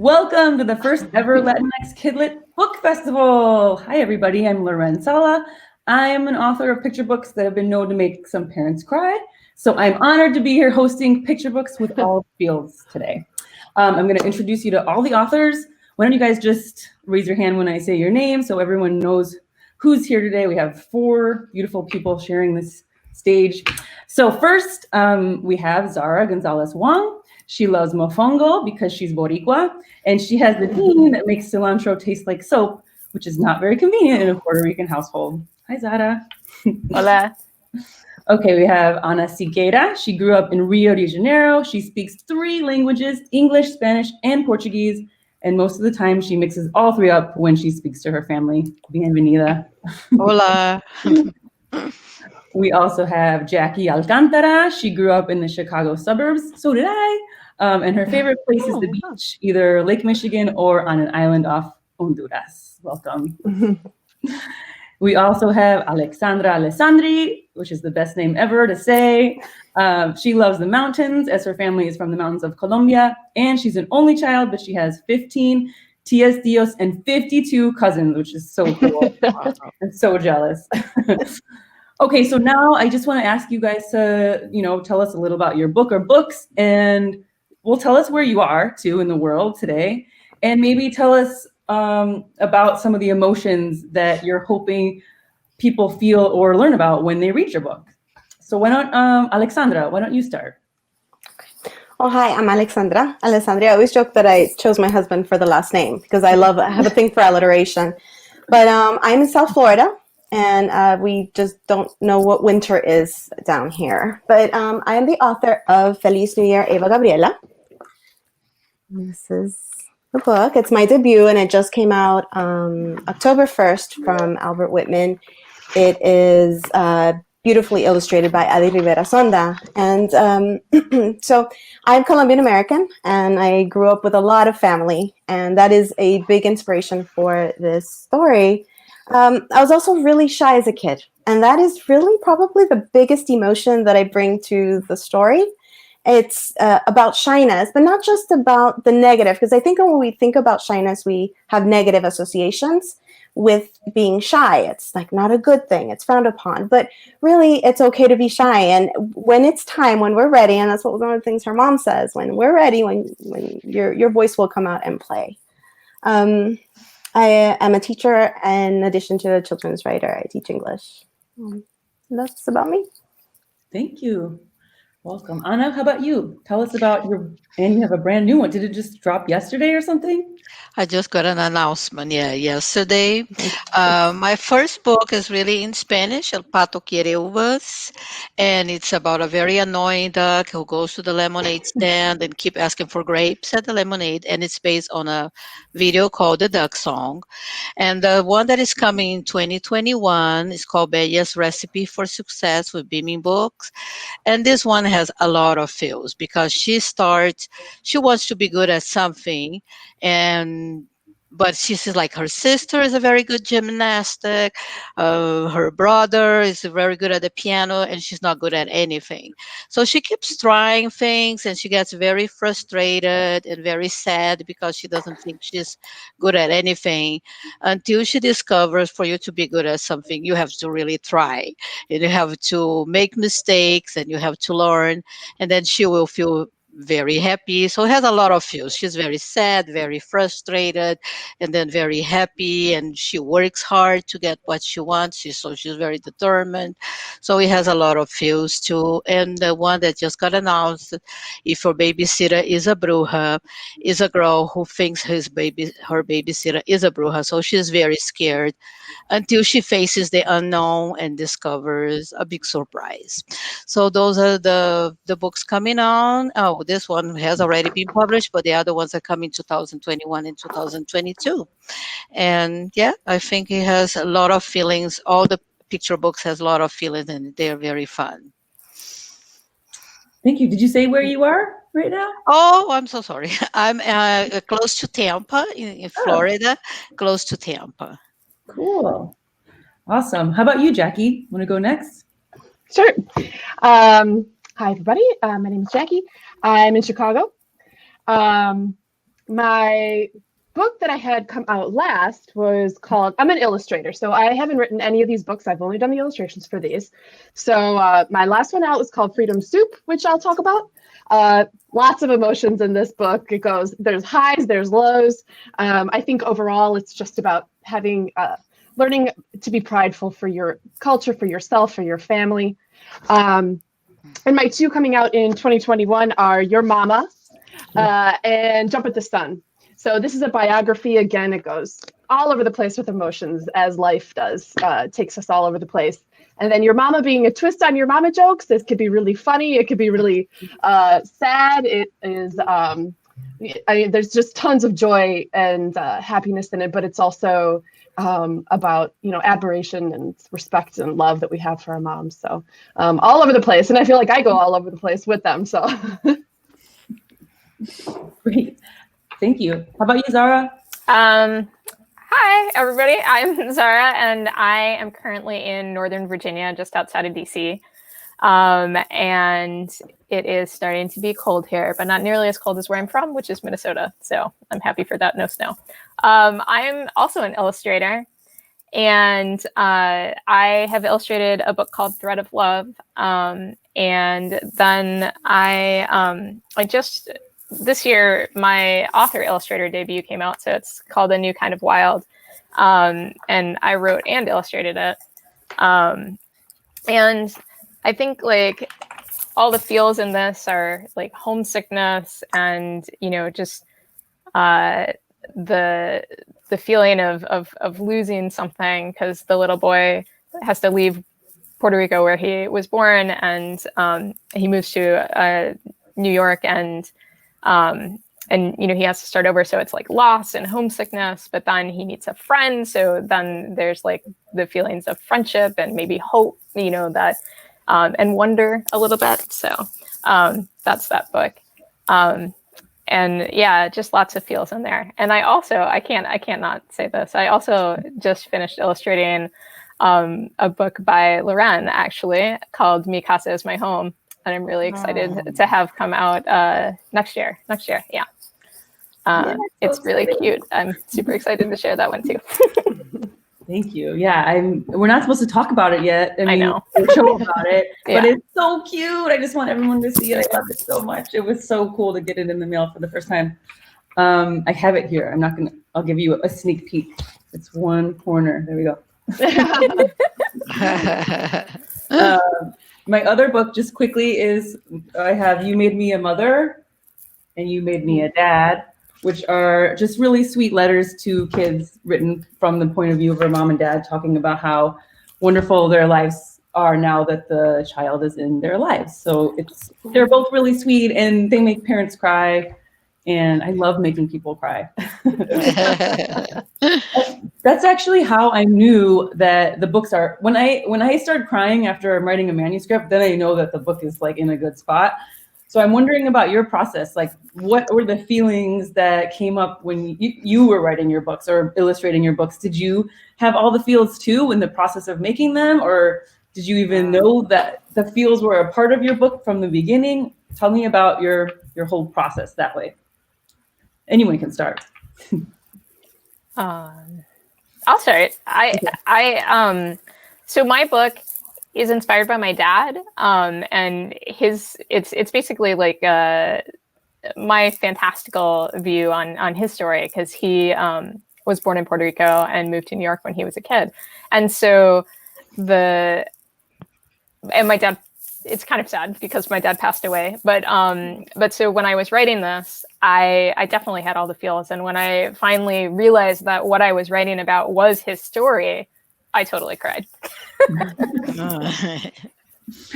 Welcome to the first ever Latinx Kidlit Book Festival. Hi, everybody. I'm Loren Sala. I'm an author of picture books that have been known to make some parents cry. So I'm honored to be here hosting picture books with all fields today. I'm going to introduce you to all the authors. Why don't you guys just raise your hand when I say your name so everyone knows who's here today. We have 4 beautiful people sharing this stage. So first, we have Zara Gonzalez Wong. She loves mofongo because she's Boricua, and she has the gene that makes cilantro taste like soap, which is not very convenient in a Puerto Rican household. Hi, Zara. Hola. Okay, we have Ana Siqueira. She grew up in Rio de Janeiro. She speaks 3 languages, English, Spanish, and Portuguese, and most of the time she mixes all 3 up when she speaks to her family. Bienvenida. Hola. We also have Jackie Alcantara. She grew up in the Chicago suburbs. So did I. And her favorite place is the beach, either Lake Michigan or on an island off Honduras. Welcome. We also have Alexandra Alessandri, which is the best name ever to say. She loves the mountains, as her family is from the mountains of Colombia. And she's an only child, but she has 15 tias, tios, and 52 cousins, which is so cool. I'm so jealous. Okay, so now I just want to ask you guys to, tell us a little about your book or books, and tell us where you are too in the world today, and maybe tell us about some of the emotions that you're hoping people feel or learn about when they read your book. So why don't, Alexandra, why don't you start? Oh, hi, I'm Alexandra. Alessandria. I always joke that I chose my husband for the last name because I have a thing for alliteration. But I'm in South Florida. And we just don't know what winter is down here. But I am the author of Feliz New Year, Eva Gabriela. This is the book. It's my debut, and it just came out October 1st from Albert Whitman. It is beautifully illustrated by Adi Rivera Sonda. And so I'm Colombian American, and I grew up with a lot of family. And that is a big inspiration for this story. I was also really shy as a kid, and that is really probably the biggest emotion that I bring to the story. It's about shyness, but not just about the negative, because I think when we think about shyness, we have negative associations with being shy. It's like not a good thing. It's frowned upon, but really it's okay to be shy. And when it's time, when we're ready, and that's what one of the things her mom says, when we're ready, when your voice will come out and play. I am a teacher in addition to a children's writer. I teach English. That's about me. Thank you. Welcome. Anna, how about you? Tell us about and you have a brand new one. Did it just drop yesterday or something? I just got an announcement, yesterday. My first book is really in Spanish, El Pato Quiere Uvas, and it's about a very annoying duck who goes to the lemonade stand and keep asking for grapes at the lemonade, and it's based on a video called The Duck Song. And the one that is coming in 2021 is called Bella's Recipe for Success with Beaming Books. And this one has a lot of feels because she wants to be good at something, but she says like her sister is a very good gymnastic, her brother is very good at the piano, and she's not good at anything. So she keeps trying things, and she gets very frustrated and very sad because she doesn't think she's good at anything, until she discovers for you to be good at something, you have to really try, and you have to make mistakes, and you have to learn, and then she will feel very happy. So it has a lot of feels. She's very sad, very frustrated, and then very happy, and she works hard to get what she wants. She's very determined. So it has a lot of feels too. And the one that just got announced, If Your Babysitter is a Bruja, is a girl who thinks her babysitter is a bruja. So she's very scared until she faces the unknown and discovers a big surprise. So those are the books coming on. Oh, this one has already been published, but the other ones are coming 2021 and 2022. And yeah, I think it has a lot of feelings. All the picture books has a lot of feelings, and they're very fun. Thank you. Did you say where you are right now? Oh, I'm so sorry. I'm close to Tampa in Florida, close to Tampa. Cool. Awesome. How about you, Jackie? Want to go next? Sure. Hi, everybody. My name is Jackie. I'm in Chicago. my book that I had come out last was called, I'm an illustrator, so I haven't written any of these books. I've only done the illustrations for these. So my last one out was called Freedom Soup, which I'll talk about. Lots of emotions in this book. There's highs, there's lows. I think overall it's just about having, learning to be prideful for your culture, for yourself, for your family. And my two coming out in 2021 are Your Mama and Jump at the Sun. So this is a biography. Again, it goes all over the place with emotions, as life does. It takes us all over the place. And then Your Mama being a twist on Your Mama jokes. This could be really funny. It could be really sad. It is, there's just tons of joy and happiness in it, but it's also about, admiration and respect and love that we have for our moms. So all over the place. And I feel like I go all over the place with them. So. Great. Thank you. How about you, Zara? Hi, everybody. I'm Zara, and I am currently in Northern Virginia, just outside of DC. And it is starting to be cold here, but not nearly as cold as where I'm from, which is Minnesota. So I'm happy for that. No snow. I'm also an illustrator, and I have illustrated a book called Thread of Love. And then I just... This year, my author illustrator debut came out, so it's called A New Kind of Wild, and I wrote and illustrated it. And I think like all the feels in this are like homesickness and just the feeling of losing something, because the little boy has to leave Puerto Rico where he was born, and he moves to New York, and he has to start over. So it's like loss and homesickness, but then he meets a friend. So then there's like the feelings of friendship and maybe hope, that, and wonder a little bit. So, that's that book. And yeah, just lots of feels in there. And I can't not say this. I also just finished illustrating, a book by Loren, actually, called Mi Casa is My Home. And I'm really excited to have come out next year. Yeah. It's really cute. I'm super excited to share that one too. Thank you. Yeah, we're not supposed to talk about it yet. I know. We'll show about it, Yeah. but it's so cute. I just want everyone to see it. I love it so much. It was so cool to get it in the mail for the first time. I have it here. I'll give you a sneak peek. It's one corner. There we go. My other book, just quickly, is I have You Made Me a Mother and You Made Me a Dad, which are just really sweet letters to kids written from the point of view of a mom and dad, talking about how wonderful their lives are now that the child is in their lives. So they're both really sweet, and they make parents cry. And I love making people cry. That's actually how I knew that the books are, when I started crying after I'm writing a manuscript, then I know that the book is like in a good spot. So I'm wondering about your process. Like, what were the feelings that came up when you were writing your books or illustrating your books? Did you have all the feels too in the process of making them? Or did you even know that the feels were a part of your book from the beginning? Tell me about your whole process that way. Anyone can start. I'll start. So my book is inspired by my dad, and it's basically like my fantastical view on his story, because he was born in Puerto Rico and moved to New York when he was a kid, and so my dad. It's kind of sad because my dad passed away, but so when I was writing this, I definitely had all the feels. And when I finally realized that what I was writing about was his story, I totally cried.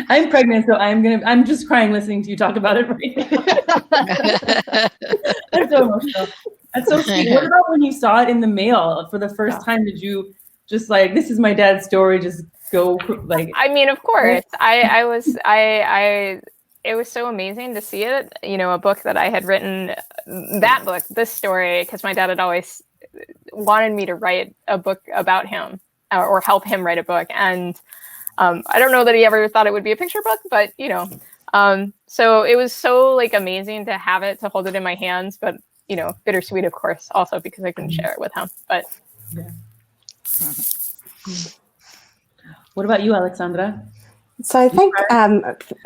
I'm pregnant, so I'm just crying listening to you talk about it right now. I'm so emotional. That's so sweet. What about when you saw it in the mail for the first time? Did you just like, this is my dad's story, just go like? I mean, of course. It was so amazing to see it, a book that I had written, this story, because my dad had always wanted me to write a book about him or help him write a book. And I don't know that he ever thought it would be a picture book, but, so it was so like amazing to have it, to hold it in my hands. But bittersweet, of course, also because I couldn't share it with him. But What about you, Alexandra? So I think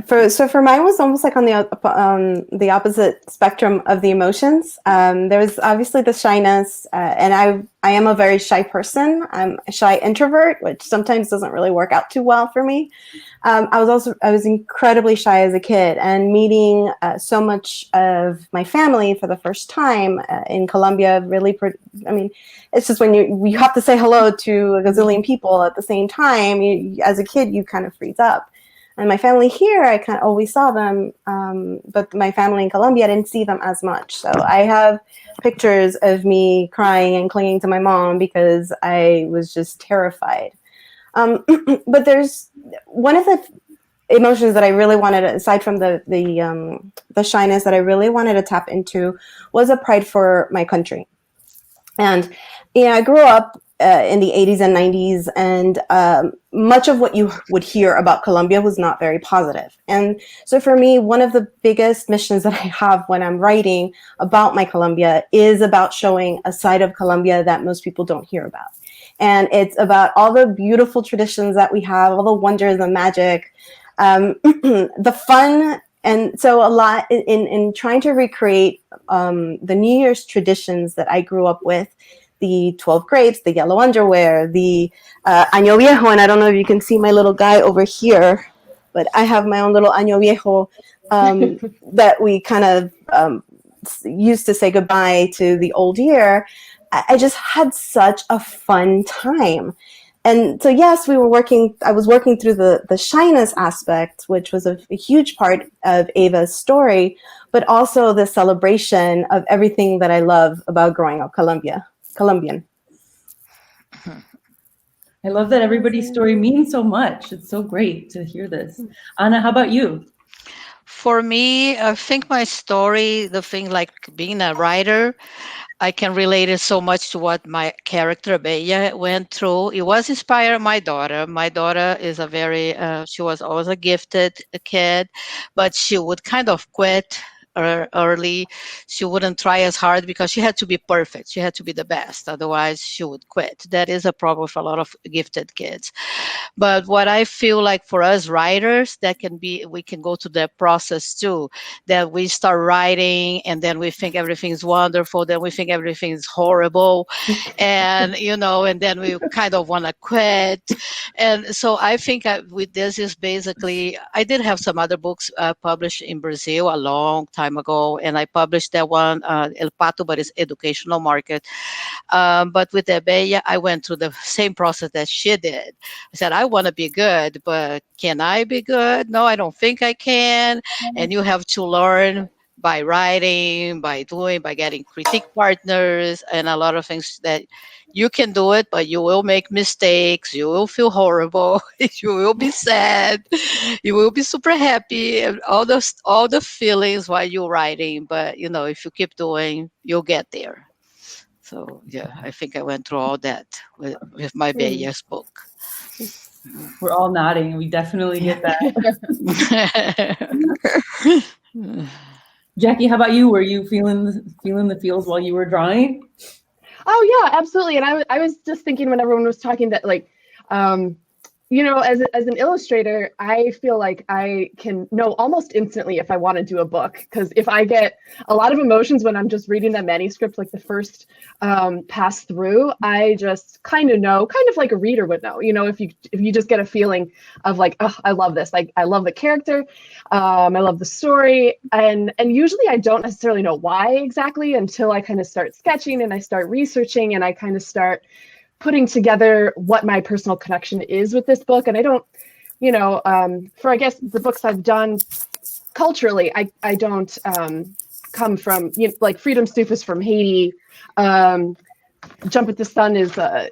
for mine was almost like on the opposite spectrum of the emotions. There was obviously the shyness, and I am a very shy person. I'm a shy introvert, which sometimes doesn't really work out too well for me. I was incredibly shy as a kid, and meeting so much of my family for the first time in Colombia really. It's just when you have to say hello to a gazillion people at the same time. As a kid, you kind of freeze up. And my family here, I kind of always saw them, but my family in Colombia, I didn't see them as much. So I have pictures of me crying and clinging to my mom because I was just terrified. But there's one of the emotions that I really wanted, aside from the shyness, that I really wanted to tap into was a pride for my country. And I grew up in the 80s and 90s, and much of what you would hear about Colombia was not very positive. And so for me, one of the biggest missions that I have when I'm writing about my Colombia is about showing a side of Colombia that most people don't hear about. And it's about all the beautiful traditions that we have, all the wonders and magic, the fun. And so a lot in trying to recreate the New Year's traditions that I grew up with, the 12 grapes, the yellow underwear, the Año Viejo, and I don't know if you can see my little guy over here, but I have my own little Año Viejo that we kind of used to say goodbye to the old year. I just had such a fun time. And so, yes, I was working through the shyness aspect, which was a huge part of Ava's story, but also the celebration of everything that I love about growing up Colombian. I love that everybody's story means so much. It's so great to hear this. Anna, how about you? For me, I think my story, the thing like being a writer, I can relate it so much to what my character Bella went through. It was inspired by my daughter. My daughter is she was always a gifted kid, but she would kind of quit early. She wouldn't try as hard because she had to be perfect. She had to be the best. Otherwise, she would quit. That is a problem for a lot of gifted kids. But what I feel like for us writers, we can go through that process too, that we start writing and then we think everything's wonderful, then we think everything's horrible, and and then we kind of want to quit. And so I think with this is basically, I did have some other books published in Brazil a long time ago, and I published that one, El Pato, but it's educational market. But with Bella, I went through the same process that she did. I said, I want to be good, but can I be good? No, I don't think I can. And you have to learn by writing, by getting critique partners, and a lot of things that you can do it, but you will make mistakes. You will feel horrible. You will be sad. You will be super happy, and all the feelings while you're writing. But if you keep doing, you'll get there. So yeah, I think I went through all that with my Bella's book. We're all nodding. We definitely get that. Jackie, how about you? Were you feeling the feels while you were drawing? Oh yeah, absolutely. And I was just thinking when everyone was talking that as an illustrator, I feel like I can know almost instantly if I want to do a book, because if I get a lot of emotions when I'm just reading the manuscript, like the first pass through, I just kind of know, kind of like a reader would know, if you just get a feeling of like, oh, I love this, like I love the character, I love the story, and usually I don't necessarily know why exactly until I kind of start sketching and I start researching and I kind of start putting together what my personal connection is with this book. And I don't, for I guess the books I've done culturally, I don't come from, like Freedom Soup is from Haiti. Jump at the Sun is a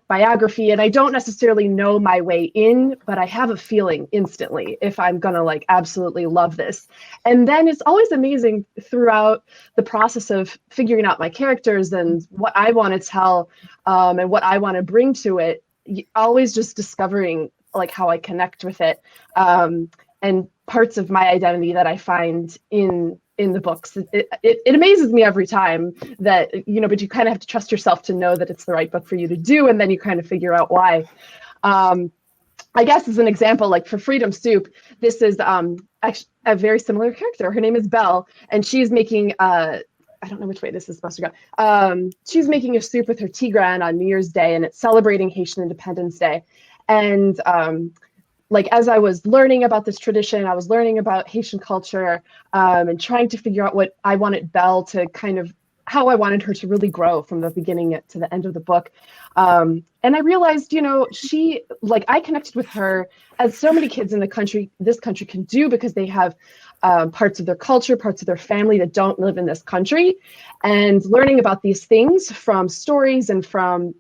biography, and I don't necessarily know my way in, but I have a feeling instantly if I'm gonna like absolutely love this. And then it's always amazing throughout the process of figuring out my characters and what I want to tell, and what I want to bring to it, always just discovering like how I connect with it, and parts of my identity that I find in in the books. It amazes me every time that, but you kind of have to trust yourself to know that it's the right book for you to do, and then you kind of figure out why. I guess as an example, like for Freedom Soup, this is actually a very similar character. Her name is Belle, and she's making I don't know which way this is supposed to go. She's making a soup with her Tigran on New Year's Day, and it's celebrating Haitian Independence Day. And like as I was learning about this tradition, I was learning about Haitian culture, and trying to figure out what I wanted Belle to kind of, how I wanted her to really grow from the beginning to the end of the book. And I realized, I connected with her as so many kids in this country can do, because they have parts of their culture, parts of their family that don't live in this country. And learning about these things from stories and from,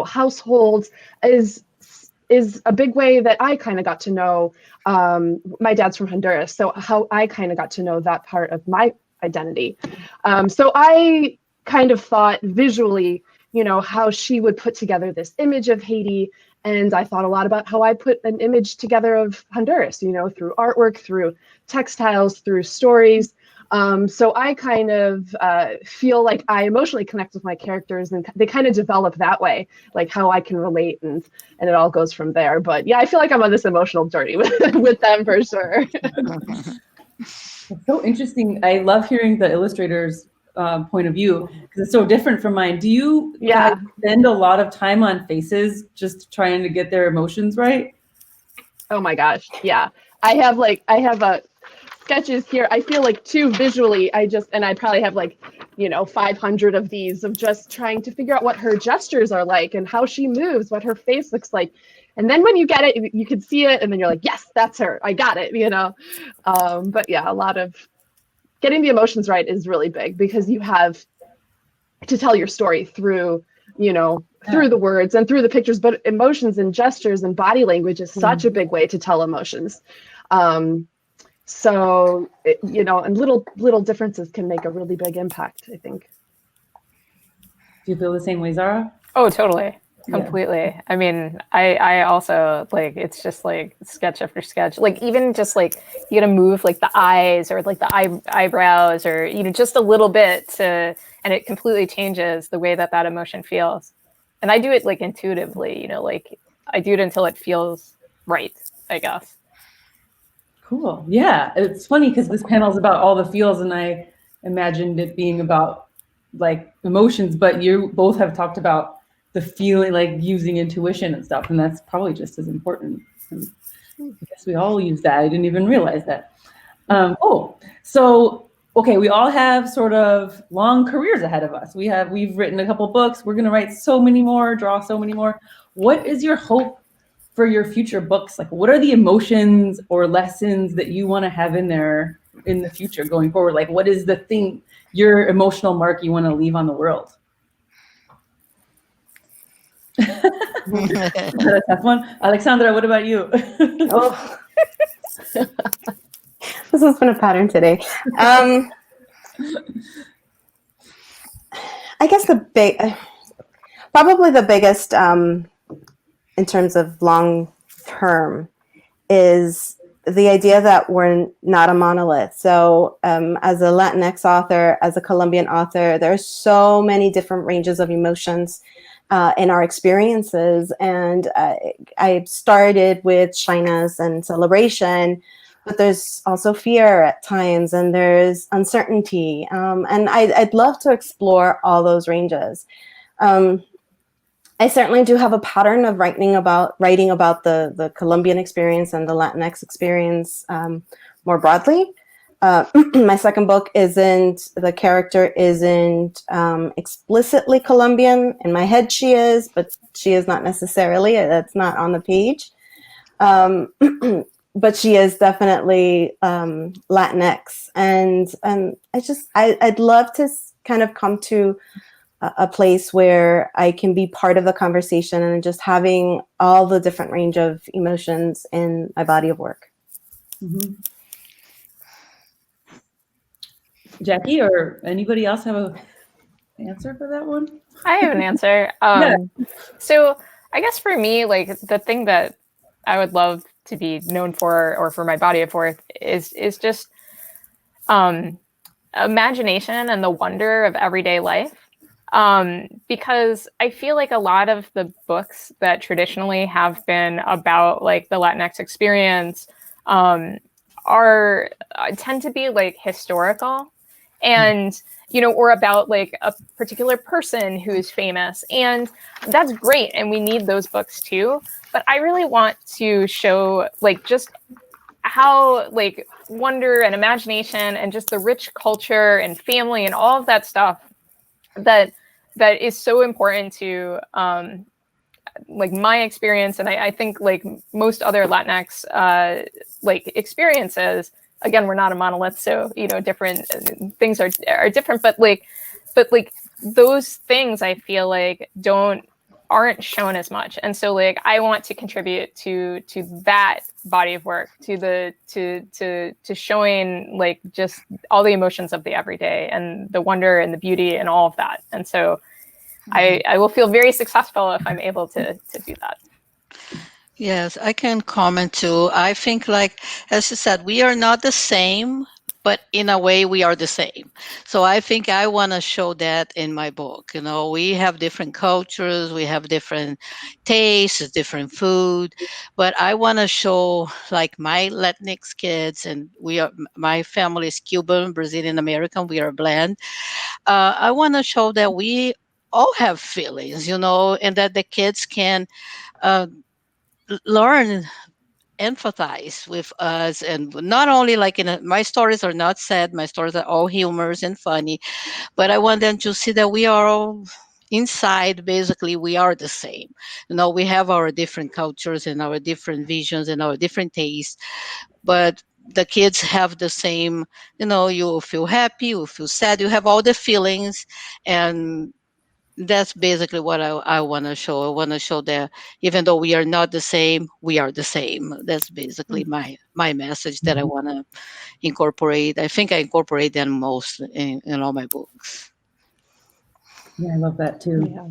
households is a big way that I kind of got to know. My dad's from Honduras, so how I kind of got to know that part of my identity. So I kind of thought visually, how she would put together this image of Haiti. And I thought a lot about how I put an image together of Honduras, through artwork, through textiles, through stories. So I kind of feel like I emotionally connect with my characters, and they kind of develop that way, like how I can relate, and it all goes from there. But yeah, I feel like I'm on this emotional journey with them for sure. It's so interesting. I love hearing the illustrator's point of view, because it's so different from mine. Do you guys spend a lot of time on faces just trying to get their emotions right? Oh my gosh, yeah. I have sketches here. I feel like too visually, I probably have 500 of these, of just trying to figure out what her gestures are like and how she moves, what her face looks like. And then when you get it, you can see it, and then you're like, yes, that's her. I got it, But yeah, a lot of getting the emotions right is really big, because you have to tell your story through, through the words and through the pictures, but emotions and gestures and body language is such a big way to tell emotions. So, and little differences can make a really big impact, I think. Do you feel the same way, Zara? Oh, totally. Completely. Yeah. I mean, I also it's just sketch after sketch, even just you gotta move the eyes or the eyebrows, or just a little bit and it completely changes the way that emotion feels. And I do it intuitively, I do it until it feels right, I guess. Cool. Yeah, it's funny because this panel is about all the feels, and I imagined it being about emotions, but you both have talked about the feeling, using intuition and stuff, and that's probably just as important. And I guess we all use that. I didn't even realize that. So okay, we all have sort of long careers ahead of us. We've written a couple books. We're going to write so many more, draw so many more. What is your hope for your future books? What are the emotions or lessons that you want to have in there in the future going forward? What is the thing, your emotional mark you want to leave on the world? That's a tough one. Alexandra, what about you? Oh. This has been a pattern today. I guess probably the biggest in terms of long term is the idea that we're not a monolith. So as a Latinx author, as a Colombian author, there are so many different ranges of emotions in our experiences. And I started with shyness and celebration, but there's also fear at times, and there's uncertainty. And I'd love to explore all those ranges. I certainly do have a pattern of writing about the Colombian experience and the Latinx experience more broadly. My second book the character isn't explicitly Colombian. In my head she is, but she is not necessarily. That's not on the page. But she is definitely Latinx. And I'd love to kind of come to a place where I can be part of the conversation and just having all the different range of emotions in my body of work. Mm-hmm. Jackie or anybody else have an answer for that one? I have an answer. So I guess for me, the thing that I would love to be known for, or for my body of work, is just imagination and the wonder of everyday life. Because I feel like a lot of the books that traditionally have been about like the Latinx experience tend to be like historical and, or about like a particular person who's famous. And that's great. And we need those books too. But I really want to show like just how like wonder and imagination and just the rich culture and family and all of that stuff that is so important to like my experience, and I think like most other Latinx like experiences. Again, we're not a monolith, so different things are different. But like those things, I feel like aren't shown as much, and so like I want to contribute to that body of work, to showing like just all the emotions of the everyday and the wonder and the beauty and all of that. And so I will feel very successful if I'm able to do that. Yes, I can comment too. I think, like, as you said, we are not the same, but in a way we are the same. So I think I want to show that in my book. We have different cultures, we have different tastes, different food, but I want to show like my Latinx kids, and my family is Cuban, Brazilian American, we are a blend. I want to show that we all have feelings, and that the kids can learn, empathize with us, and not only like my stories are not sad, my stories are all humorous and funny, but I want them to see that we are all inside, basically we are the same. We have our different cultures and our different visions and our different tastes, but the kids have the same. You will feel happy, you will feel sad, you have all the feelings, and that's basically what I want to show. I want to show that even though we are not the same, we are the same. That's basically my message that I want to incorporate. I think I incorporate them most in all my books. Yeah, I love that too. Yeah.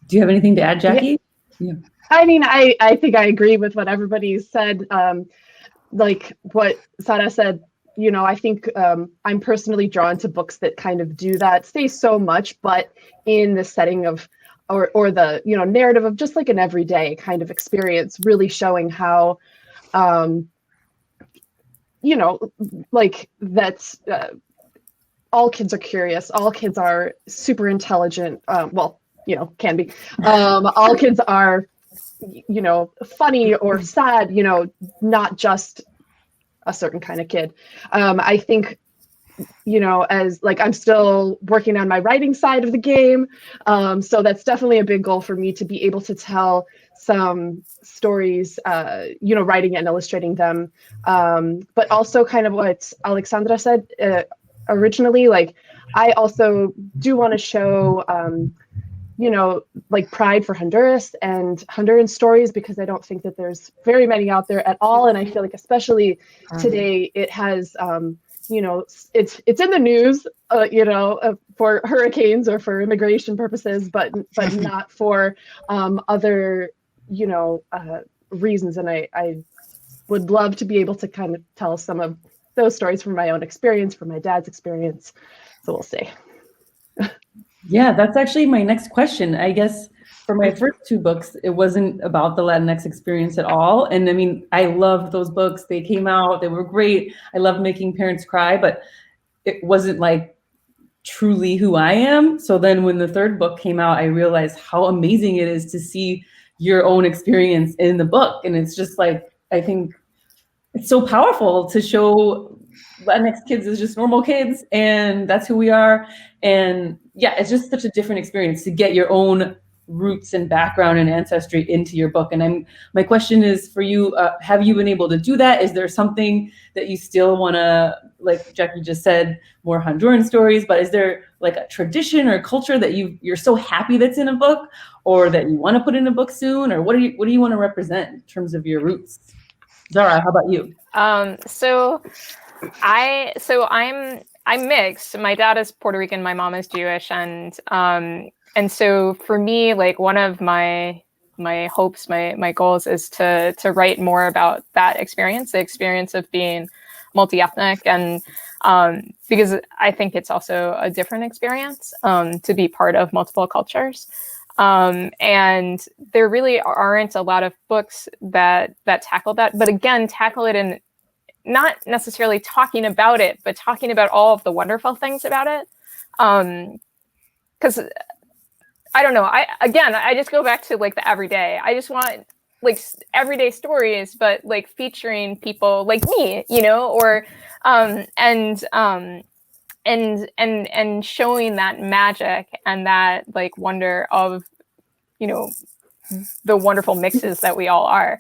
Do you have anything to add, Jackie? Yeah. I mean, I think I agree with what everybody said. Like what Sara said, I think I'm personally drawn to books that kind of do that, say so much, but in the setting of, or the, narrative of just like an everyday kind of experience, really showing how, like that's, all kids are curious, all kids are super intelligent, well, can be, all kids are, funny or sad, not just a certain kind of kid. I think, as like I'm still working on my writing side of the game. So that's definitely a big goal for me, to be able to tell some stories, writing and illustrating them. But also kind of what Alexandra said originally, like I also do want to show, like pride for Honduras and Honduran stories, because I don't think that there's very many out there at all. And I feel like especially today it has, it's in the news, for hurricanes or for immigration purposes, but not for other, reasons. And I would love to be able to kind of tell some of those stories from my own experience, from my dad's experience. So we'll see. Yeah, that's actually my next question. I guess for my first two books, it wasn't about the Latinx experience at all. And I mean, I loved those books. They came out, they were great. I loved making parents cry, but it wasn't like truly who I am. So then when the third book came out, I realized how amazing it is to see your own experience in the book. And it's just like, I think it's so powerful to show Latinx kids as just normal kids, and that's who we are. And yeah, it's just such a different experience to get your own roots and background and ancestry into your book. And my question is for you, have you been able to do that? Is there something that you still want to, like Jackie just said, more Honduran stories, but is there like a tradition or culture that you're so happy that's in a book, or that you want to put in a book soon? Or what do you want to represent in terms of your roots? Zara, how about you? I'm mixed. My dad is Puerto Rican, my mom is Jewish, and so for me, like one of my hopes, my goals is to write more about that experience, the experience of being multi-ethnic, and because I think it's also a different experience to be part of multiple cultures. And there really aren't a lot of books that tackle that, but again, tackle it in not necessarily talking about it, but talking about all of the wonderful things about it. Because I don't know, I just go back to like the everyday. I just want like everyday stories, but like featuring people like me, you know, or and showing that magic and that like wonder of, you know, the wonderful mixes that we all are.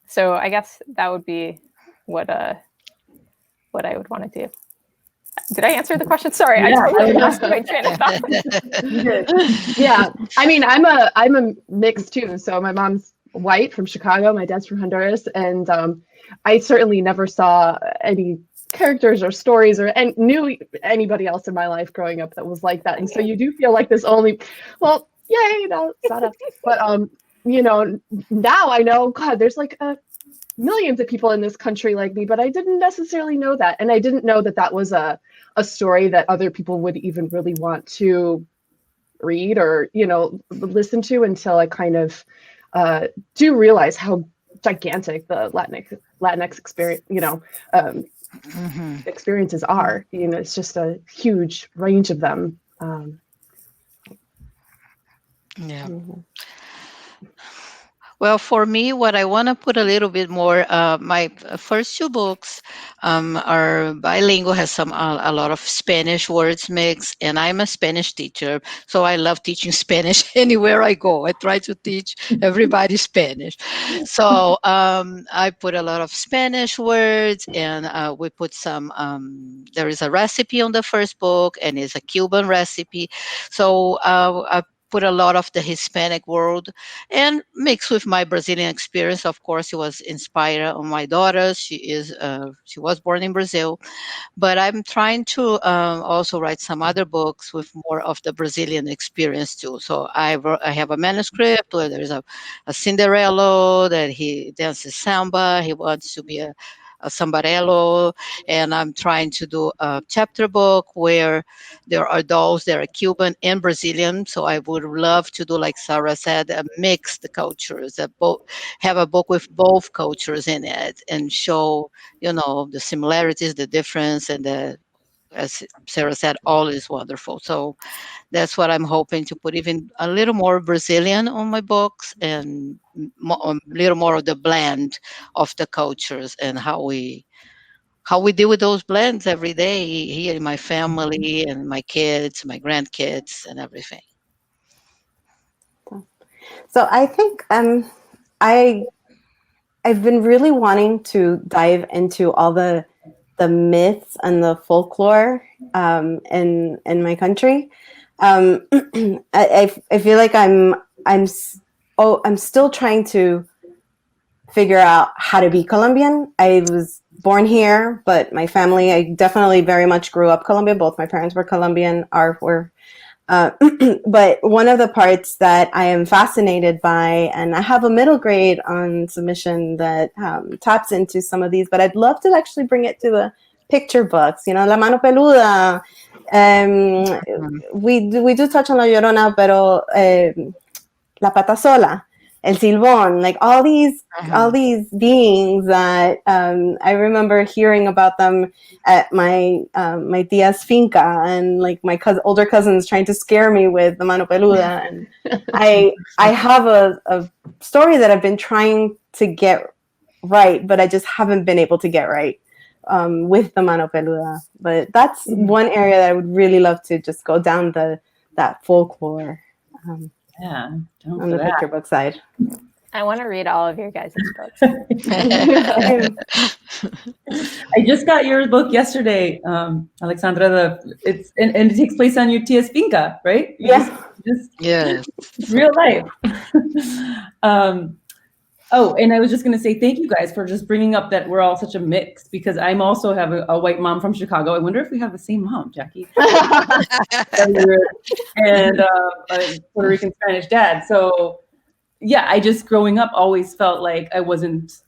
So I guess that would be what I would want to do. Did I answer the question? Sorry, Yeah, I totally lost my train of thought. Yeah, I mean, I'm a mix too. So my mom's white from Chicago, my dad's from Honduras, and I certainly never saw any characters or stories or knew anybody else in my life growing up that was like that. And so you do feel like this only, well, yay, no, it's not up. But you know, now I know, God, there's like millions of people in this country like me, but I didn't necessarily know that, and I didn't know that that was a story that other people would even really want to read or, you know, listen to, until I kind of do realize how gigantic the Latinx experience, you know, experiences are. You know, it's just a huge range of them. Yeah. Well, for me, what I want to put a little bit more, my first two books are bilingual, has a lot of Spanish words mixed, and I'm a Spanish teacher, so I love teaching Spanish anywhere I go. I try to teach everybody Spanish. So I put a lot of Spanish words, and we put some, there is a recipe on the first book, and it's a Cuban recipe. So I put a lot of the Hispanic world and mixed with my Brazilian experience. Of course, it was inspired on my daughter. She was born in Brazil, but I'm trying to also write some other books with more of the Brazilian experience too. So I have a manuscript where there's a Cinderella that he dances samba. He wants to be a sambarello, and I'm trying to do a chapter book where there are dolls that are Cuban and Brazilian. So I would love to do, like Sarah said, mix the cultures, have a book with both cultures in it and show, you know, the similarities, the difference, and as Sarah said, all is wonderful. So that's what I'm hoping to put, even a little more Brazilian on my books, and a little more of the blend of the cultures and how we deal with those blends every day here in my family and my kids, my grandkids, and everything. So I think I've been really wanting to dive into all the myths and the folklore in my country. I feel like I'm still trying to figure out how to be Colombian. I was born here, but my family, I definitely very much grew up Colombian. Both my parents were Colombian, but one of the parts that I am fascinated by, and I have a middle grade on submission that taps into some of these, but I'd love to actually bring it to the picture books, you know, La Mano Peluda. We do touch on La Llorona, pero La Pata Sola, El Silbón, like all these beings that I remember hearing about them at my tia's finca, and like my older cousins trying to scare me with the Mano Peluda. And I have a story that I've been trying to get right, but I just haven't been able to get right with the Mano Peluda. But that's one area that I would really love to just go down that folklore. Yeah, on the picture book side. I want to read all of your guys' books. I just got your book yesterday, Alexandra. And it takes place on your tia's finca, right? Yes. Real life. And I was just going to say thank you guys for just bringing up that we're all such a mix, because I'm also have a white mom from Chicago. I wonder if we have the same mom, Jackie. And a Puerto Rican Spanish dad. So yeah, I just growing up always felt like I wasn't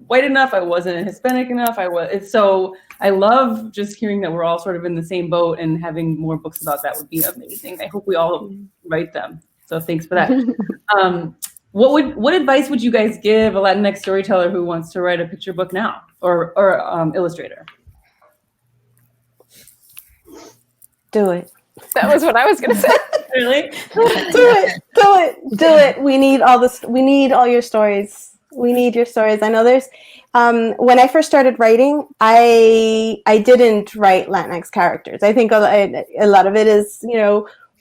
white enough. I wasn't Hispanic enough. So I love just hearing that we're all sort of in the same boat, and having more books about that would be amazing. I hope we all write them. So thanks for that. What advice would you guys give a Latinx storyteller who wants to write a picture book now, or illustrator? Do it. That was what I was going to say. Really? Do it. We need all this. We need all your stories. We need your stories. I know there's, when I first started writing, I didn't write Latinx characters. I think a lot of it is,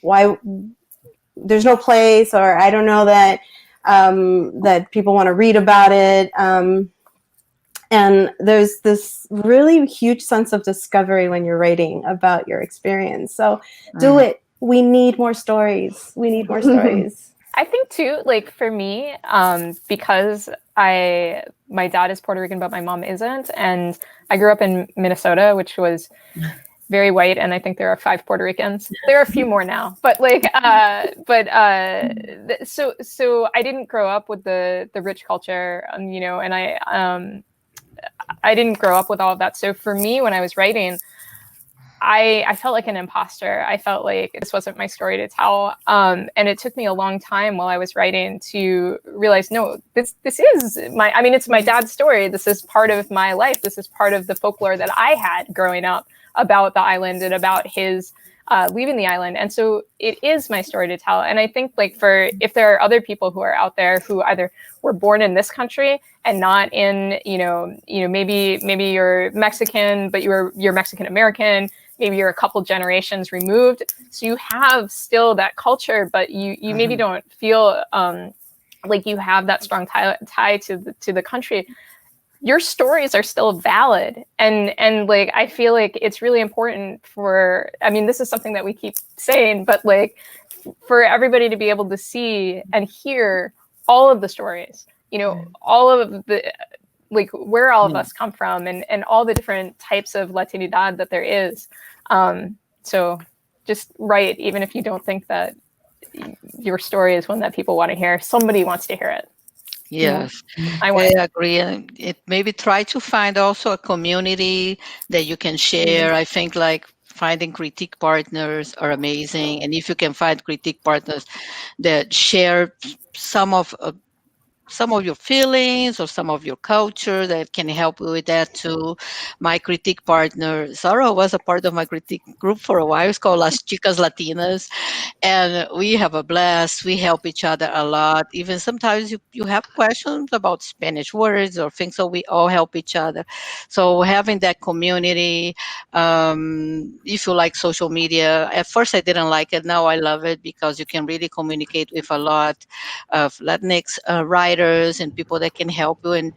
why there's no place, or I don't know that, that people want to read about it. And there's this really huge sense of discovery when you're writing about your experience. So do it. We need more stories. We need more stories. I think too, like for me, because my dad is Puerto Rican, but my mom isn't. And I grew up in Minnesota, which was very white. And I think there are 5 Puerto Ricans. There are a few more now, but so I didn't grow up with the rich culture, and I didn't grow up with all of that. So for me, when I was writing, I felt like an imposter. I felt like this wasn't my story to tell. And it took me a long time while I was writing to realize, no, this is it's my dad's story. This is part of my life. This is part of the folklore that I had growing up about the island and about his leaving the island. And so it is my story to tell. And I think if there are other people who are out there who either were born in this country and not in, maybe you're Mexican, but you're Mexican American, maybe you're a couple generations removed. So you have still that culture, but you maybe don't feel like you have that strong tie to the country. Your stories are still valid. And I feel like it's really important this is something that we keep saying, but for everybody to be able to see and hear all of the stories, all of the, where all of us come from, and all the different types of Latinidad that there is. So just write, even if you don't think that your story is one that people want to hear, somebody wants to hear it. Yes, I agree. It maybe try to find also a community that you can share. I think finding critique partners are amazing. And if you can find critique partners that share some of your feelings or some of your culture, that can help you with that too. My critique partner, Zara, was a part of my critique group for a while. It's called Las Chicas Latinas. And we have a blast. We help each other a lot. Even sometimes you have questions about Spanish words or things, so we all help each other. So having that community, if you like social media, at first I didn't like it. Now I love it because you can really communicate with a lot of Latinx writers and people that can help you and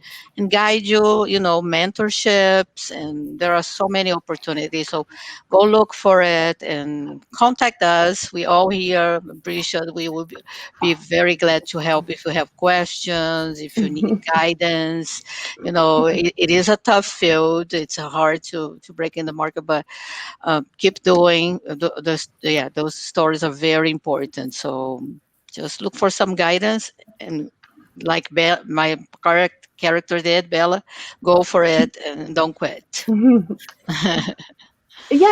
guide you, mentorships, and there are so many opportunities. So go look for it and contact us. We all here, Brisha, we will be very glad to help if you have questions, if you need guidance. It is a tough field. It's hard to break in the market, but keep doing. Those stories are very important. So just look for some guidance, and like my character did, Bella, go for it and don't quit. Yeah,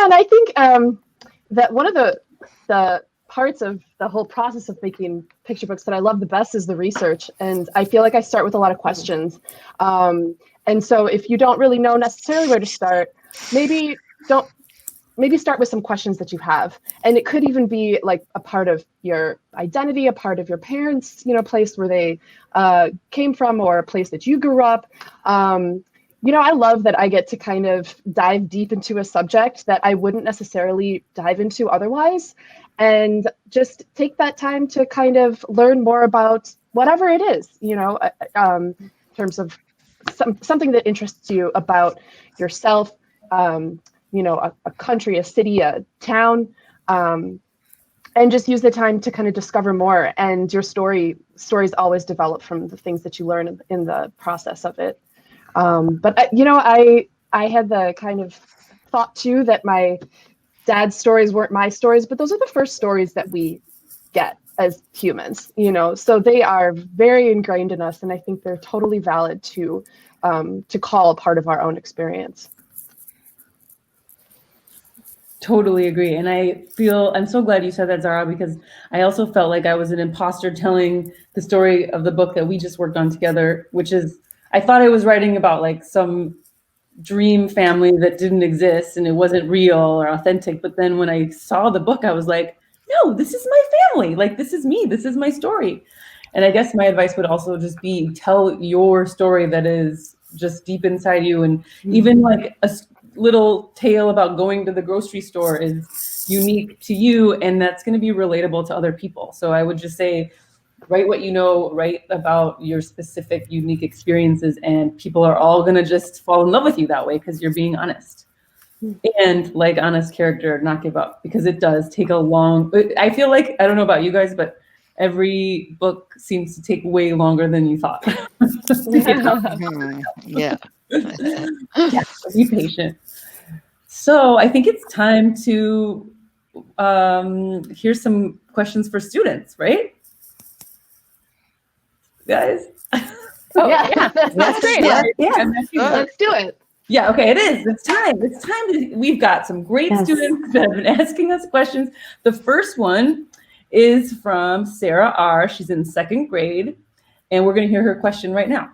and I think that one of the parts of the whole process of making picture books that I love the best is the research. And I feel like I start with a lot of questions. And so if you don't really know necessarily where to start, maybe start with some questions that you have. And it could even be a part of your identity, a part of your parents, place where they came from, or a place that you grew up. I love that I get to kind of dive deep into a subject that I wouldn't necessarily dive into otherwise, and just take that time to kind of learn more about whatever it is, in terms of something that interests you about yourself, a country, a city, a town, and just use the time to kind of discover more. And your stories always develop from the things that you learn in the process of it. But I had the kind of thought too that my dad's stories weren't my stories, but those are the first stories that we get. as humans, you know, so they are very ingrained in us, and I think they're totally valid to call a part of our own experience. Totally agree. And I'm so glad you said that, Zara, because I also felt like I was an imposter telling the story of the book that we just worked on together, which is, I thought I was writing about like some dream family that didn't exist and it wasn't real or authentic. But then when I saw the book, I was like, no, this is my family. Like, this is me. This is my story. And I guess my advice would also just be tell your story that is just deep inside you. And even like a little tale about going to the grocery store is unique to you, and that's going to be relatable to other people. So I would just say, write what you know, write about your specific unique experiences, and people are all going to just fall in love with you that way because you're being honest. And like Anna's character, not give up, because it does take a long, I feel like, I don't know about you guys, but every book seems to take way longer than you thought. Yeah. Yeah, be patient. So I think it's time to hear some questions for students, right? Guys? Yeah, That's great. Yeah. Let's do it. Yeah, okay, it is. It's time. It's time. We've got some great students that have been asking us questions. The first one is from Sarah R. She's in 2nd grade, and we're going to hear her question right now.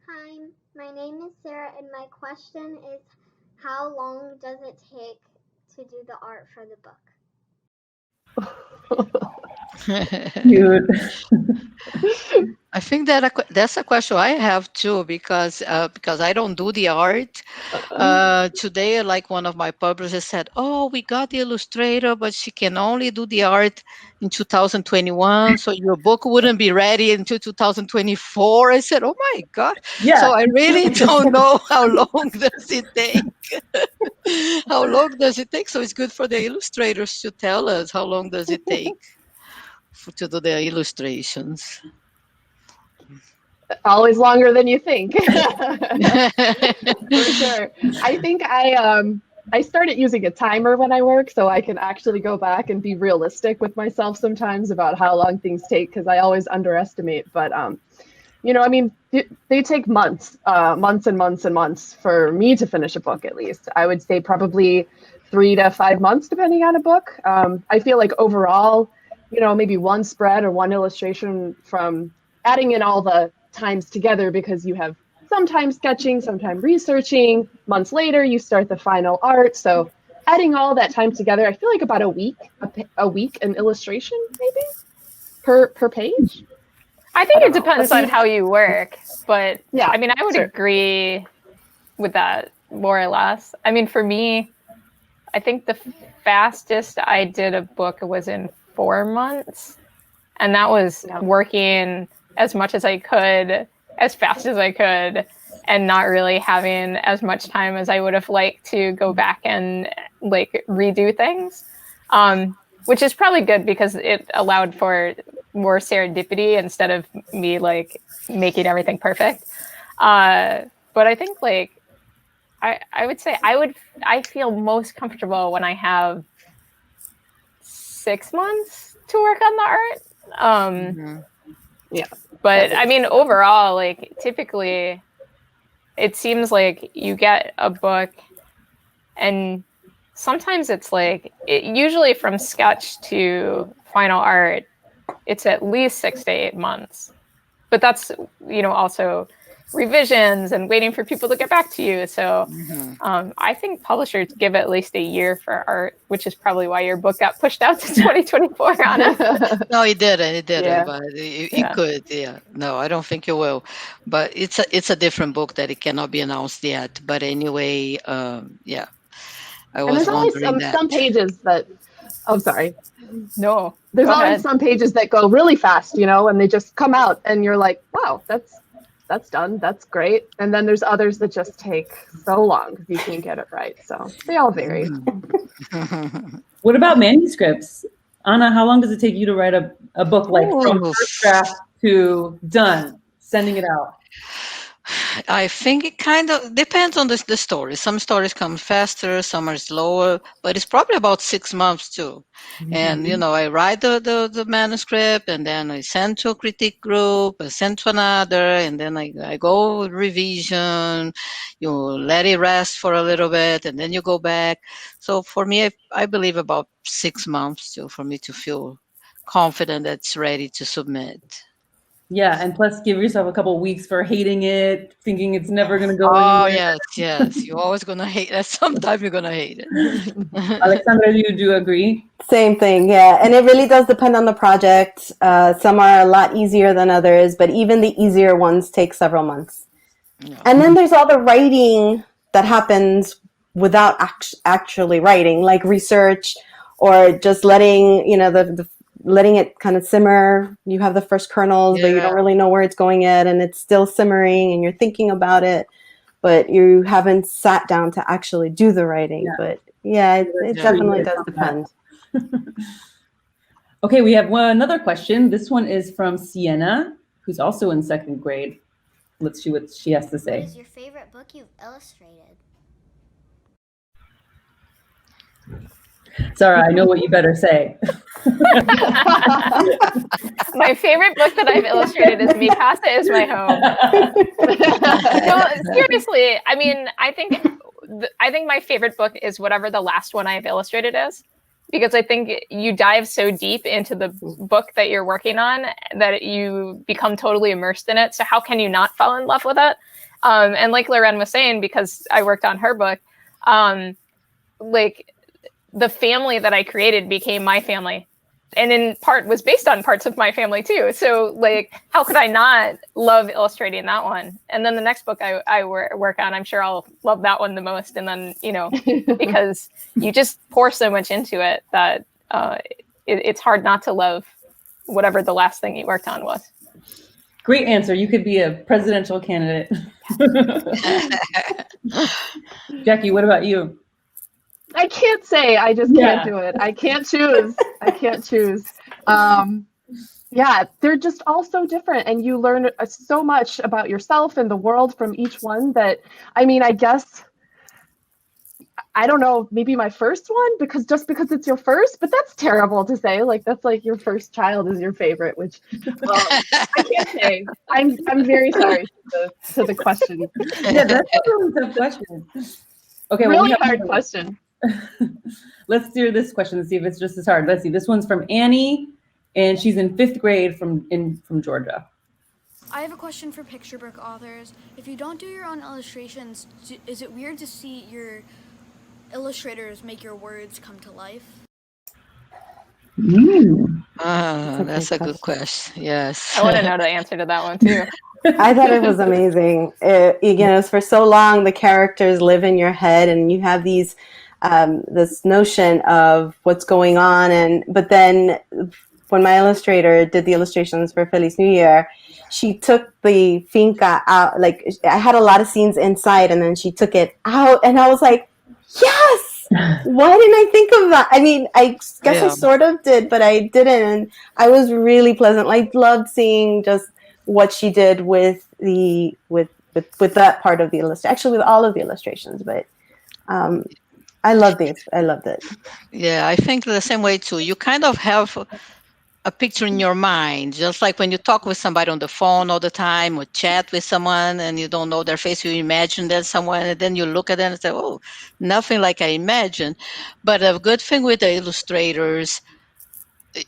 Hi, my name is Sarah, and my question is, how long does it take to do the art for the book? Cute. I think that's a question I have too, because I don't do the art. Today, like one of my publishers said, "Oh, we got the illustrator, but she can only do the art in 2021, so your book wouldn't be ready until 2024." I said, "Oh my God!" Yeah. So I really don't know how long does it take. How long does it take? So it's good for the illustrators to tell us how long does it take to do the illustrations. Always longer than you think. For sure. I think I started using a timer when I work, so I can actually go back and be realistic with myself sometimes about how long things take, because I always underestimate. But you know, I mean, they take months and months and months for me to finish a book. At least I would say probably 3 to 5 months, depending on a book. I feel like overall, you know, maybe one spread or one illustration, from adding in all the times together, because you have sometimes sketching, sometimes researching. Months later, you start the final art. So adding all that time together, I feel like about a week an illustration, maybe per page. I think it depends on how you work, but Yeah, I mean, I would sure. agree with that more or less. I mean, for me, I think the fastest I did a book was in 4 months, and that was working as much as I could, as fast as I could, and not really having as much time as I would have liked to go back and like redo things, which is probably good because it allowed for more serendipity instead of me like making everything perfect. But I think like I would say I feel most comfortable when I have 6 months to work on the art. Yeah. But I mean, overall, like typically it seems like you get a book and sometimes it's like, usually from sketch to final art, it's at least 6 to 8 months. But that's, you know, also revisions and waiting for people to get back to you. So I think publishers give at least a year for art, which is probably why your book got pushed out to 2024 on it. No, it didn't. Yeah. But it could. Yeah. No, I don't think it will. But it's a different book that it cannot be announced yet. But anyway, yeah. I And was there's always wondering that. some pages that, oh, sorry. No. There's Go always ahead. some pages that go really fast, you know, and they just come out and you're like, wow, that's done. That's great. And then there's others that just take so long because you can't get it right. So they all vary. What about manuscripts? Anna, how long does it take you to write a book, like from Ooh. first draft to done, sending it out? I think it kind of depends on the story. Some stories come faster, some are slower, but it's probably about 6 months too. And I write the manuscript, and then I send to a critique group, I send to another, and then I go revision. You let it rest for a little bit, and then you go back. So for me, I believe about 6 months too for me to feel confident that it's ready to submit. Yeah, and plus give yourself a couple weeks for hating it, thinking it's never going to go Oh, anywhere. yes. You're always going to hate it. Sometime you're going to hate it. Alexandra, do you agree? Same thing, yeah. And it really does depend on the project. Some are a lot easier than others, but even the easier ones take several months. Yeah. And then there's all the writing that happens without actually writing, like research or just letting, letting it kind of simmer. You have the first kernels, but you don't really know where it's going yet, and it's still simmering and you're thinking about it, but you haven't sat down to actually do the writing. Yeah. But yeah, it definitely does depend. Okay, we have another question. This one is from Sienna, who's also in 2nd grade. Let's see what she has to What say. is your favorite book you've illustrated? Sarah, I know what you better say. My favorite book that I've illustrated is Mi Casa is My Home. No, seriously, I mean, I think my favorite book is whatever the last one I've illustrated is, because I think you dive so deep into the book that you're working on that you become totally immersed in it. So how can you not fall in love with it? And like Loren was saying, because I worked on her book, like the family that I created became my family, and in part was based on parts of my family too. So like, how could I not love illustrating that one? And then the next book I work on, I'm sure I'll love that one the most. And then, because you just pour so much into it that it's hard not to love whatever the last thing you worked on was. Great answer. You could be a presidential candidate. Jackie, what about you? I can't say. I just can't do it. I can't choose. Yeah, they're just all so different, and you learn so much about yourself and the world from each one that, I mean, I guess, I don't know, maybe my first one, because it's your first, but that's terrible to say. Like, that's like your first child is your favorite, which I can't say. I'm very sorry to the question. Yeah, that's a really tough question. Okay, Really hard question. Let's do this question and see if it's just as hard. Let's see. This one's from Annie, and she's in 5th grade from Georgia. I have a question for picture book authors. If you don't do your own illustrations, is it weird to see your illustrators make your words come to life? That's a good question. Yes. I want to know the answer to that one too. I thought it was amazing. For so long, the characters live in your head, and you have these this notion of what's going on. But then when my illustrator did the illustrations for Feliz New Year, she took the finca out. Like, I had a lot of scenes inside, and then she took it out, and I was like, yes! Why didn't I think of that? I mean, I guess I sort of did, but I didn't. And I was really pleasant. I loved seeing just what she did with that part of the illustration. Actually, with all of the illustrations, but I loved it. Yeah, I think the same way too. You kind of have a picture in your mind, just like when you talk with somebody on the phone all the time or chat with someone and you don't know their face, you imagine there's someone, and then you look at them and say, oh, nothing like I imagined. But a good thing with the illustrators,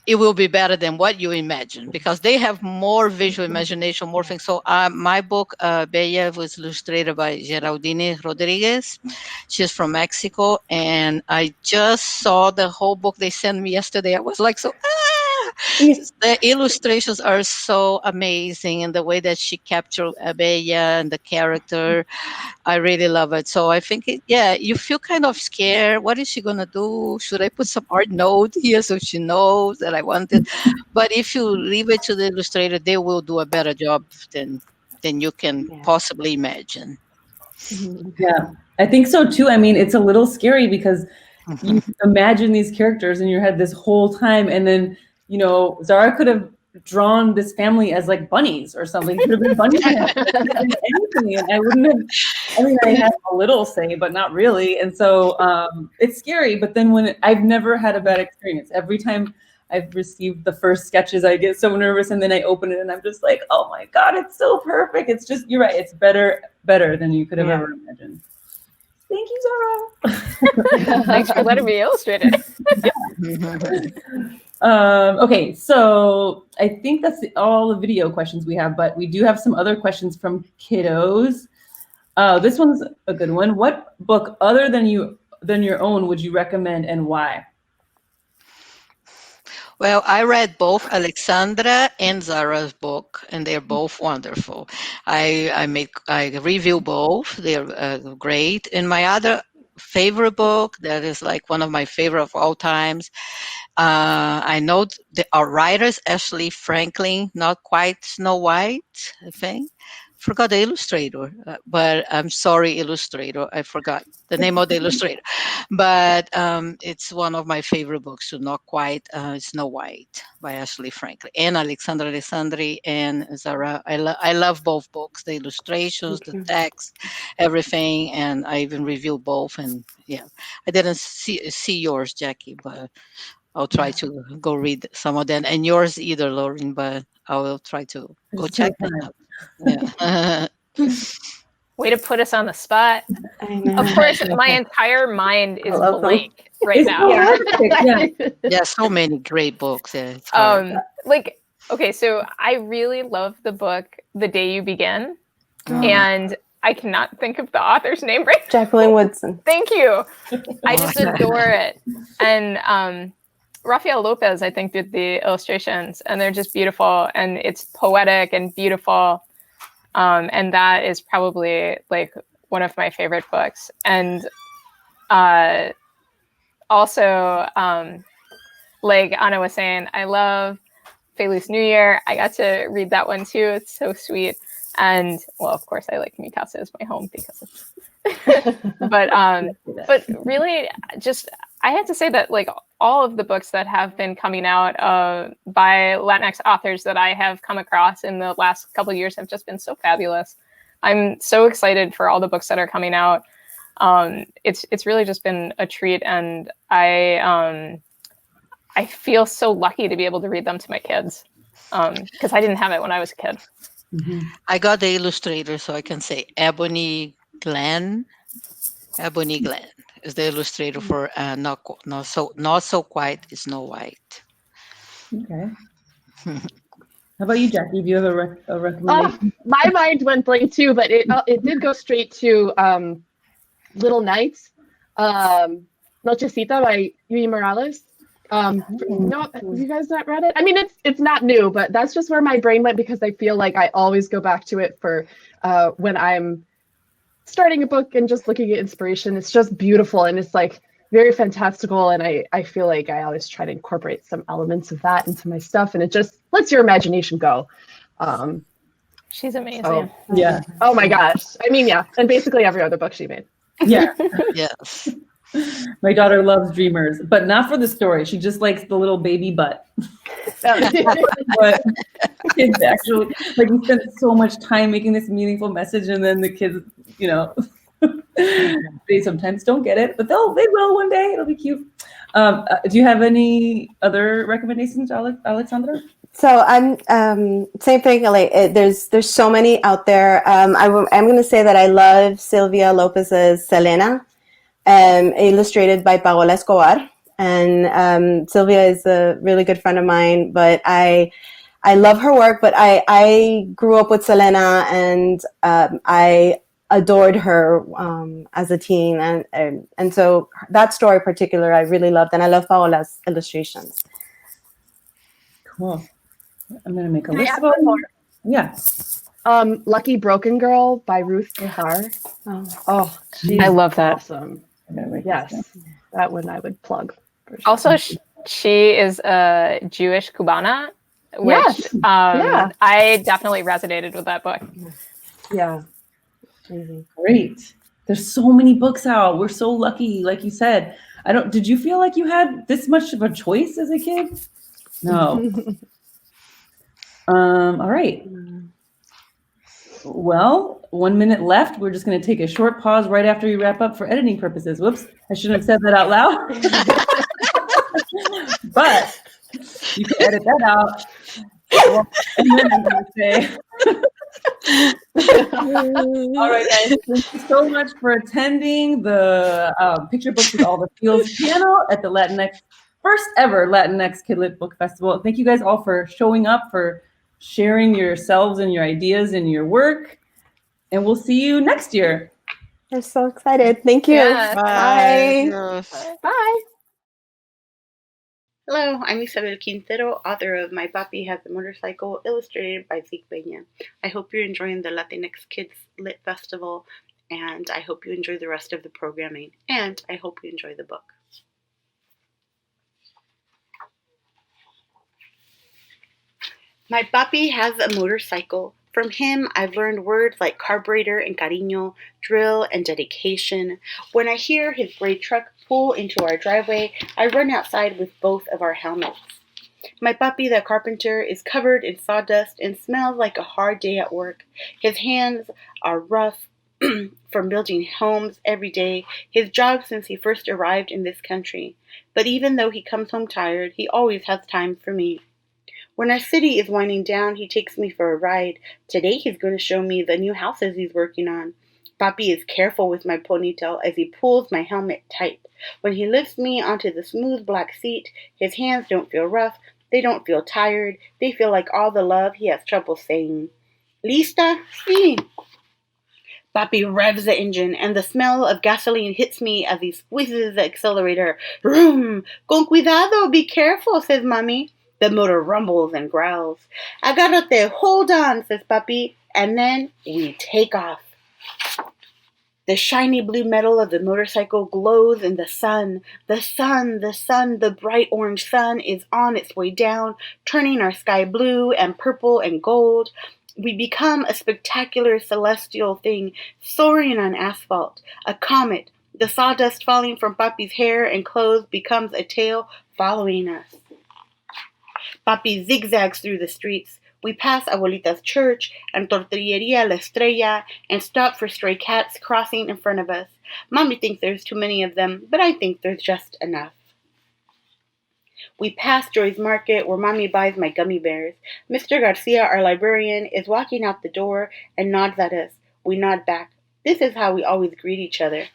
it will be better than what you imagine, because they have more visual imagination, more things. So my book, Bella, was illustrated by Geraldine Rodriguez. She's from Mexico, and I just saw the whole book they sent me yesterday. I was like, the illustrations are so amazing, and the way that she captured Bella and the character, I really love it. So I think, you feel kind of scared. What is she going to do? Should I put some art note here so she knows that I want it? But if you leave it to the illustrator, they will do a better job than you can possibly imagine. Yeah, I think so too. I mean, it's a little scary because you imagine these characters in your head this whole time, and then Zara could have drawn this family as like bunnies or something. It could have been bunnies. Anything, and I wouldn't have. I mean, I had a little say, but not really. And so it's scary. But then I've never had a bad experience. Every time I've received the first sketches, I get so nervous, and then I open it, and I'm just like, oh my God, it's so perfect. It's just, you're right. It's better than you could have ever imagined. Thank you, Zara. Thanks for letting me illustrate it. Okay, so I think that's all the video questions we have, but we do have some other questions from kiddos. This one's a good one. What book other than your own would you recommend, and why? Well, I read both Alexandra and Zara's book, and they're both wonderful. I review both. They're great. And my other favorite book, that is like one of my favorite of all times, I know our writers, Ashley Franklin, not quite Snow White, I think. Forgot the illustrator, but I'm sorry, illustrator. I forgot the name of the illustrator. But it's one of my favorite books, so not quite Snow White by Ashley Franklin. And Alexandra Alessandri and Zara. I love both books, the illustrations, the text, everything. And I even reviewed both. And yeah, I didn't see yours, Jackie, but I'll try to go read some of them. And yours either, Lauren, but I will try to go check them out. Yeah. Way to put us on the spot. I know. Of course, my entire mind is love them. blank right now. Yeah, so many great books. Yeah, it's Okay, so I really love the book The Day You Begin, and I cannot think of the author's name right now. Jacqueline Woodson. Thank you. I just adore it. And Rafael Lopez, I think, did the illustrations, and they're just beautiful, and it's poetic and beautiful. And that is probably like one of my favorite books. And also, like Anna was saying, I love Feliz New Year. I got to read that one too. It's so sweet. And well, of course, I like Mi Casa as my home because it's but really, just I have to say that like all of the books that have been coming out by Latinx authors that I have come across in the last couple of years have just been so fabulous. I'm so excited for all the books that are coming out. It's really just been a treat, and I feel so lucky to be able to read them to my kids because I didn't have it when I was a kid. Mm-hmm. I got the illustrator, so I can say Ebony Glenn. Ebony Glenn is the illustrator for Not So Quiet is Snow White. Okay. How about you, Jackie? Do you have a recommendation? My mind went blank too, but it did go straight to Little Nights, Nochecita by Yui Morales. No, have you guys not read it? I mean, it's not new, but that's just where my brain went because I feel like I always go back to it for when I'm starting a book and just looking at inspiration. It's just beautiful, and it's like very fantastical, and I feel like I always try to incorporate some elements of that into my stuff, and it just lets your imagination go. She's amazing. Oh, Yeah. Oh my gosh. I mean, yeah, and basically every other book she made. Yeah. Yes. My daughter loves Dreamers, but not for the story. She just likes the little baby butt. But kids actually, like, we spent so much time making this meaningful message, and then the kids, you know, they sometimes don't get it, but they will one day. It'll be cute. Do you have any other recommendations, Alexandra? So I'm same thing. Like there's so many out there. I'm going to say that I love Sylvia Lopez's Selena, illustrated by Paola Escobar. And Sylvia is a really good friend of mine, but I love her work. But I grew up with Selena, and I adored her as a teen, and so that story in particular I really loved, and I love Paola's illustrations. Cool. I'm gonna make a list of them. Yeah. Lucky Broken Girl by Ruth Behar. Oh, I love that. Awesome. Yes, Yes, that one I would plug. For sure. Also, she is a Jewish Cubana, which Yes. Yeah. I definitely resonated with that book. Yeah. Amazing. Great. There's so many books out. We're so lucky, like you said. Did you feel like you had this much of a choice as a kid? No. All right. Well, 1 minute left. We're just going to take a short pause right after we wrap up for editing purposes. Whoops, I shouldn't have said that out loud. But you can edit that out. Well, and then I'm going to say, all right, guys, thank you so much for attending the Picture Books with All the Feels panel at the first ever Latinx Kidlit Book Festival. Thank you guys all for showing up, for sharing yourselves and your ideas and your work. And we'll see you next year. I'm so excited. Thank you. Yeah. Bye. Yes. Bye. Hello, I'm Isabel Quintero, author of My Papi Has a Motorcycle, illustrated by Zeke Peña. I hope you're enjoying the Latinx Kids Lit Festival, and I hope you enjoy the rest of the programming, and I hope you enjoy the book. My papi has a motorcycle. From him, I've learned words like carburetor and cariño, drill and dedication. When I hear his gray truck pull into our driveway, I run outside with both of our helmets. My papi, the carpenter, is covered in sawdust and smells like a hard day at work. His hands are rough from building homes every day, his job since he first arrived in this country. But even though he comes home tired, he always has time for me. When our city is winding down, he takes me for a ride. Today he's going to show me the new houses he's working on. Papi is careful with my ponytail as he pulls my helmet tight. When he lifts me onto the smooth black seat, his hands don't feel rough, they don't feel tired, they feel like all the love he has trouble saying. Lista? Sí. Papi revs the engine, and the smell of gasoline hits me as he squeezes the accelerator. Vroom! Con cuidado, be careful, says Mommy. The motor rumbles and growls. Agárrate, hold on, says Papi, and then we take off. The shiny blue metal of the motorcycle glows in the sun. The sun, the bright orange sun is on its way down, turning our sky blue and purple and gold. We become a spectacular celestial thing, soaring on asphalt, a comet. The sawdust falling from Papi's hair and clothes becomes a tail following us. Papi zigzags through the streets. We pass Abuelita's church and Tortilleria La Estrella and stop for stray cats crossing in front of us. Mommy thinks there's too many of them, but I think there's just enough. We pass Joy's Market where Mommy buys my gummy bears. Mr. Garcia, our librarian, is walking out the door and nods at us. We nod back. This is how we always greet each other.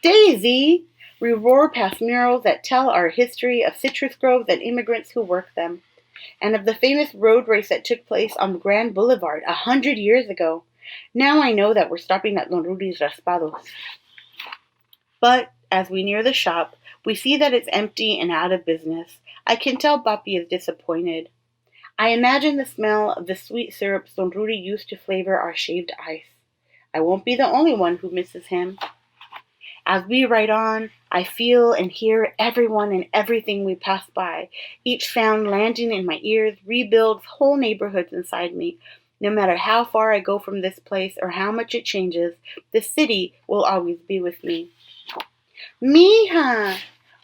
Daisy! We roar past murals that tell our history of citrus groves and immigrants who work them, and of the famous road race that took place on Grand Boulevard 100 years ago. Now I know that we're stopping at Don Rudy's Raspados. But as we near the shop, we see that it's empty and out of business. I can tell Papi is disappointed. I imagine the smell of the sweet syrup Don Rudy used to flavor our shaved ice. I won't be the only one who misses him. As we ride on, I feel and hear everyone and everything we pass by. Each sound landing in my ears rebuilds whole neighborhoods inside me. No matter how far I go from this place or how much it changes, the city will always be with me. Mija!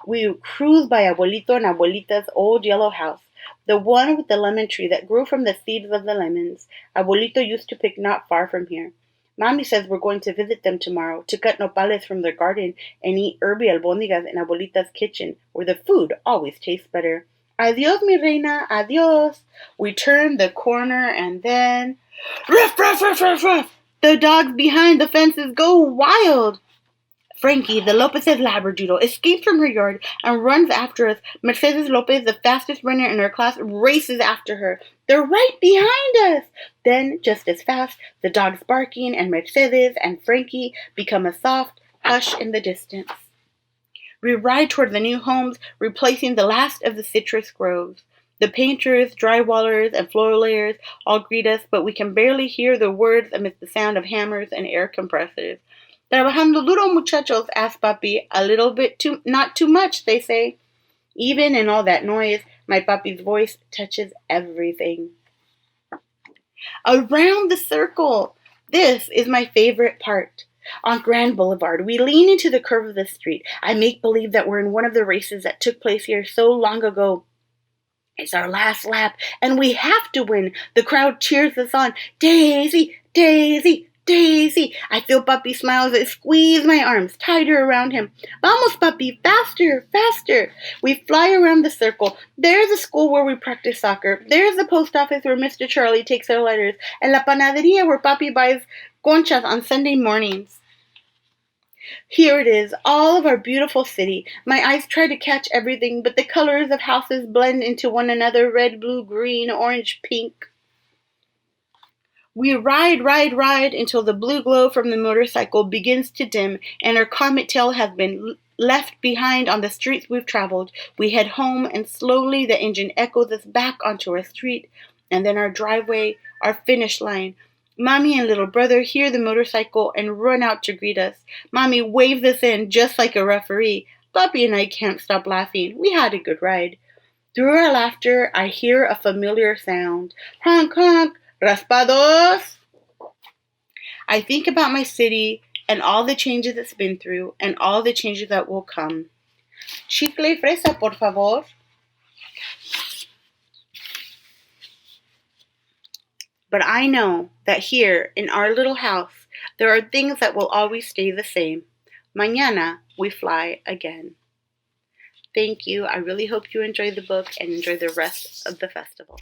We cruise by Abuelito and Abuelita's old yellow house, the one with the lemon tree that grew from the seeds of the lemons. Abuelito used to pick not far from here. Mommy says we're going to visit them tomorrow to cut nopales from their garden and eat herby albóndigas in Abuelita's kitchen, where the food always tastes better. Adios, mi reina, adios. We turn the corner and then... Ruff, ruff, ruff, ruff, ruff! The dogs behind the fences go wild. Frankie, the Lopez's labradoodle, escapes from her yard and runs after us. Mercedes Lopez, the fastest runner in her class, races after her. They're right behind us! Then, just as fast, the dogs barking and Mercedes and Frankie become a soft hush in the distance. We ride toward the new homes, replacing the last of the citrus groves. The painters, drywallers, and floor layers all greet us, but we can barely hear the words amidst the sound of hammers and air compressors. Trabajando duro, muchachos, asked Papi. A little bit not too much, they say. Even in all that noise, my Papi's voice touches everything. Around the circle! This is my favorite part. On Grand Boulevard, we lean into the curve of the street. I make believe that we're in one of the races that took place here so long ago. It's our last lap, and we have to win. The crowd cheers us on. Daisy, Daisy, Daisy. I feel Papi smile as I squeeze my arms tighter around him. Vamos, Papi, faster, faster. We fly around the circle. There's the school where we practice soccer. There's the post office where Mr. Charlie takes our letters. And la panaderia where Papi buys conchas on Sunday mornings. Here it is, all of our beautiful city. My eyes try to catch everything, but the colors of houses blend into one another, red, blue, green, orange, pink. We ride until the blue glow from the motorcycle begins to dim and our comet tail has been left behind on the streets we've traveled. We head home and slowly the engine echoes us back onto our street and then our driveway, our finish line. Mommy and little brother hear the motorcycle and run out to greet us. Mommy waves us in just like a referee. Papi and I can't stop laughing. We had a good ride. Through our laughter, I hear a familiar sound. Honk, honk, raspados. I think about my city and all the changes it's been through and all the changes that will come. Chicle y fresa, por favor. But I know that here in our little house, there are things that will always stay the same. Mañana we fly again. Thank you. I really hope you enjoy the book and enjoy the rest of the festival.